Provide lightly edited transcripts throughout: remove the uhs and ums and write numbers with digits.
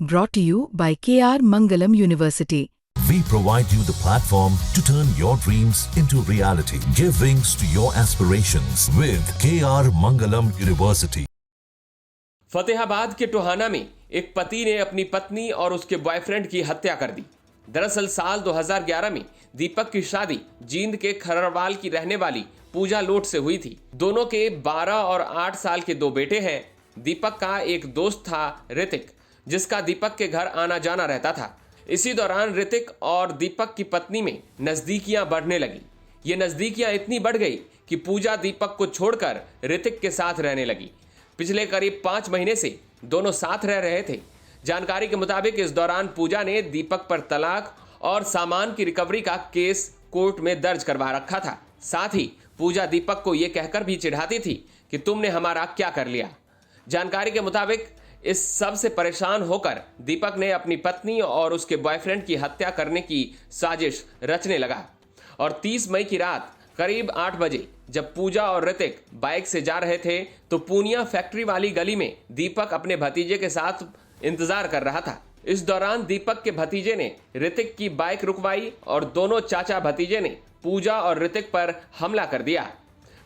Brought to you by KR Mangalam University. We provide you the platform to turn your dreams into reality. Give wings to your aspirations with KR Mangalam University. Fatehabad के टोहाना में एक पति ने अपनी पत्नी और उसके बॉयफ्रेंड की हत्या कर दी। दरअसल साल 2011 में दीपक की शादी जींद के खरड़वाल की रहने वाली पूजा लोट से हुई थी। दोनों के 12 और 8 साल के 2 बेटे हैं। दीपक का एक दोस्त था ऋतिक, जिसका दीपक के घर आना जाना रहता था। इसी दौरान ऋतिक और दीपक की पत्नी में नजदीकियां बढ़ने लगी। ये नजदीकियां इतनी बढ़ गई कि पूजा दीपक को छोड़कर ऋतिक के साथ रहने लगी। पिछले करीब 5 महीने से दोनों साथ रह रहे थे। जानकारी के मुताबिक इस दौरान पूजा ने दीपक पर तलाक और सामान की रिकवरी का केस कोर्ट में दर्ज करवा रखा था। साथ ही पूजा दीपक को यह कहकर भी चिढ़ाती थी कि तुमने हमारा क्या कर लिया। जानकारी के मुताबिक इस सब से परेशान होकर दीपक ने अपनी पत्नी और उसके बॉयफ्रेंड की हत्या करने की साजिश रचने लगा और 30 मई की रात करीब 8 बजे जब पूजा और ऋतिक बाइक से जा रहे थे तो पूनिया फैक्ट्री वाली गली में दीपक अपने भतीजे के साथ इंतजार कर रहा था। इस दौरान दीपक के भतीजे ने ऋतिक की बाइक रुकवाई और दोनों चाचा भतीजे ने पूजा और ऋतिक पर हमला कर दिया।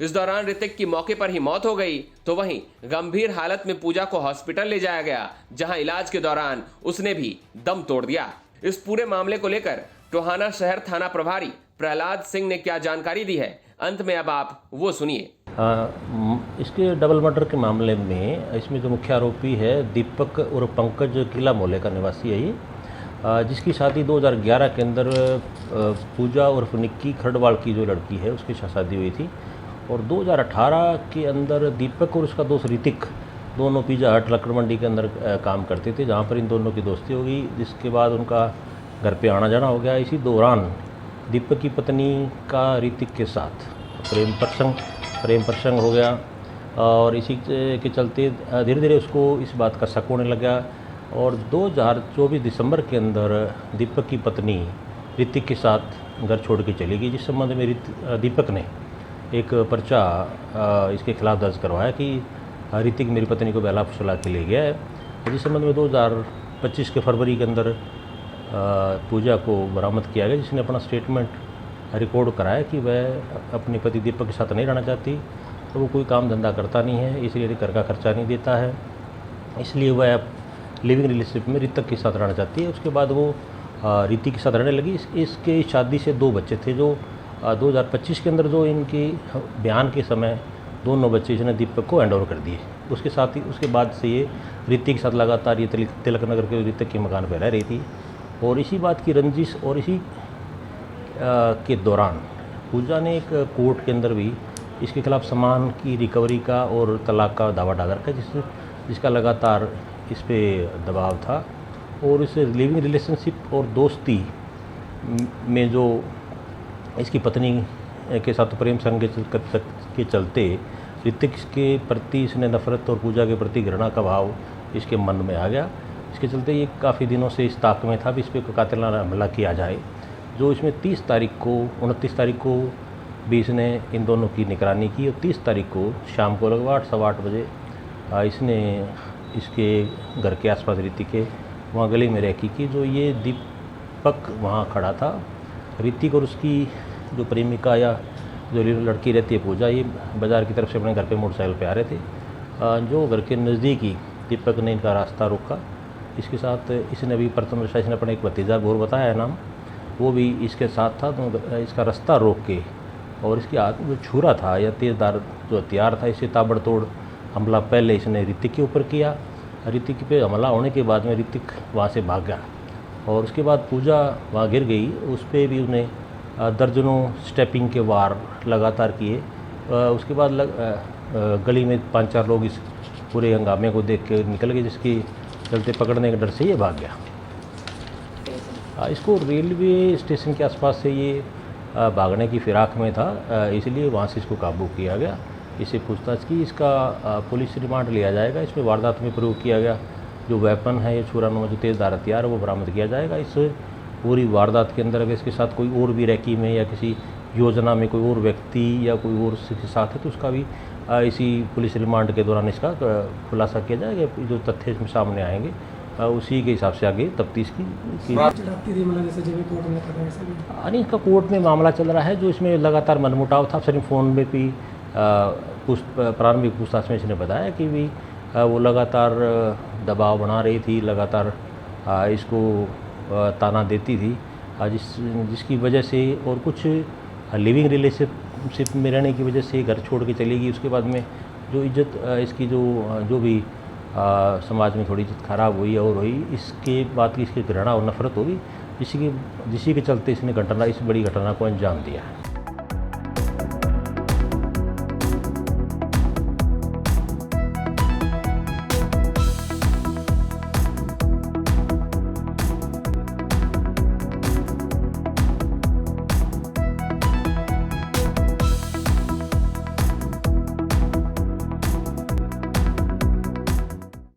इस दौरान ऋतिक की मौके पर ही मौत हो गई, तो वहीं गंभीर हालत में पूजा को हॉस्पिटल ले जाया गया, जहां इलाज के दौरान उसने भी दम तोड़ दिया। इस पूरे मामले को लेकर टोहाना शहर थाना प्रभारी प्रहलाद सिंह ने क्या जानकारी दी है, अंत में अब आप वो सुनिए। इसके डबल मर्डर के मामले में इसमें जो मुख्य आरोपी है दीपक और पंकज किला मोहल्ले का निवासी है ये, जिसकी शादी 2011 के अंदर पूजा और निक्की खरड़वाल की जो लड़की है उसकी शादी हुई थी। और 2018 के अंदर दीपक और उसका दोस्त ऋतिक दोनों पिज़्ज़ा हट लक्कड़ मंडी के अंदर काम करते थे, जहाँ पर इन दोनों की दोस्ती हो गई, जिसके बाद उनका घर पे आना जाना हो गया। इसी दौरान दीपक की पत्नी का ऋतिक के साथ प्रेम प्रसंग हो गया और इसी के चलते धीरे धीरे उसको इस बात का शक होने लगा। और 2024 दिसंबर के अंदर दीपक की पत्नी ऋतिक के साथ घर छोड़ के चली गई, जिस संबंध में दीपक ने एक पर्चा इसके खिलाफ दर्ज करवाया कि ऋतिक मेरी पत्नी को बहला फुसला के ले गया है। जिस संबंध में 2025 के फरवरी के अंदर पूजा को बरामद किया गया, जिसने अपना स्टेटमेंट रिकॉर्ड कराया कि वह अपने पति दीपक के साथ नहीं रहना चाहती, तो वो कोई काम धंधा करता नहीं है, इसलिए घर का खर्चा नहीं देता है, इसलिए वह लिविंग रिलेशनशिप में ऋतिक के साथ रहना चाहती है। उसके बाद वो ऋतिक के साथ रहने लगी। इसके शादी से 2 बच्चे थे, जो 2025 के अंदर जो इनके बयान के समय दोनों बच्चे इसने दीपक को हैंड ओवर कर दिए। उसके साथ ही उसके बाद से ये ऋतिक के साथ लगातार ये तिलक नगर के ऋतिक के मकान पर रह रही थी। और इसी बात की रंजिश और इसी के दौरान पूजा ने एक कोर्ट के अंदर भी इसके खिलाफ सामान की रिकवरी का और तलाक का दावा डाल रखा है, जिसका लगातार इस पर दबाव था। और इस लिविंग रिलेशनशिप और दोस्ती में जो इसकी पत्नी के साथ प्रेम संग के चलते ऋतिक के प्रति इसने नफरत और पूजा के प्रति घृणा का भाव इसके मन में आ गया। इसके चलते ये काफ़ी दिनों से इस ताक में था भी इस पर कातिलाना हमला किया जाए, जो इसमें 29 तारीख को भी इसने इन दोनों की निगरानी की। और 30 तारीख को शाम को लगभग 8-8 बजे इसने इसके घर के आसपास ऋतिक के वहाँ गली में रेकी की, जो ये दीपक वहाँ खड़ा था। ऋतिक और उसकी जो प्रेमिका या जो लड़की रहती है पूजा, ये बाज़ार की तरफ से अपने घर पे मोटरसाइकिल पे आ रहे थे। जो घर के नज़दीक ही दीपक ने इनका रास्ता रोका। इसके साथ इसने भी प्रथम दृष्टया इसने अपना एक भतीजा भोर बताया है नाम, वो भी इसके साथ था। तो इसका रास्ता रोक के और इसके हाथ में जो छुरा था या तेज़दार जो हथियार था, इसे ताबड़तोड़ हमला पहले इसने ऋतिक के ऊपर किया। ऋतिक पे हमला होने के बाद में ऋतिक वहाँ से भाग गया और उसके बाद पूजा वहाँ गिर गई। उस पर भी उसने दर्जनों स्टेपिंग के वार लगातार किए। उसके बाद गली में 5-4 लोग इस पूरे हंगामे को देख के निकल गए, जिसकी चलते पकड़ने के डर से ये भाग गया। इसको रेलवे स्टेशन के आसपास से ये भागने की फिराक में था, इसलिए वहाँ से इसको काबू किया गया। इसे पूछताछ की, इसका पुलिस रिमांड लिया जाएगा। इसमें वारदात में प्रयोग किया गया जो वेपन है, ये छुरानुमा जो तेज़दार हथियार है, वो बरामद किया जाएगा। इस पूरी वारदात के अंदर अगर इसके साथ कोई और भी रैकी में या किसी योजना में कोई और व्यक्ति या कोई और इसके साथ है, तो उसका भी इसी पुलिस रिमांड के दौरान इसका खुलासा किया जाएगा। जो तथ्य इसमें सामने आएंगे उसी के हिसाब से आगे तफ्तीश की चढ़ाती थी, मतलब जैसे जब कोर्ट में कर रहे हैं ऐसे भी। यानी इसका कोर्ट में मामला चल रहा है जो इसमें लगातार मनमुटाव था। सिर्फ फ़ोन में भी प्रारंभिक पूछताछ में इसने बताया कि भी वो लगातार दबाव बना रही थी, लगातार इसको ताना देती थी, जिसकी वजह से और कुछ लिविंग रिलेशनशिप में रहने की वजह से घर छोड़ के चली गई। उसके बाद में जो इज्जत इसकी जो भी समाज में थोड़ी इज्जत खराब हुई और हुई, इसके बाद की इसकी घृणा और नफरत होगी, जिसी के चलते इसने इस बड़ी घटना को अंजाम दिया।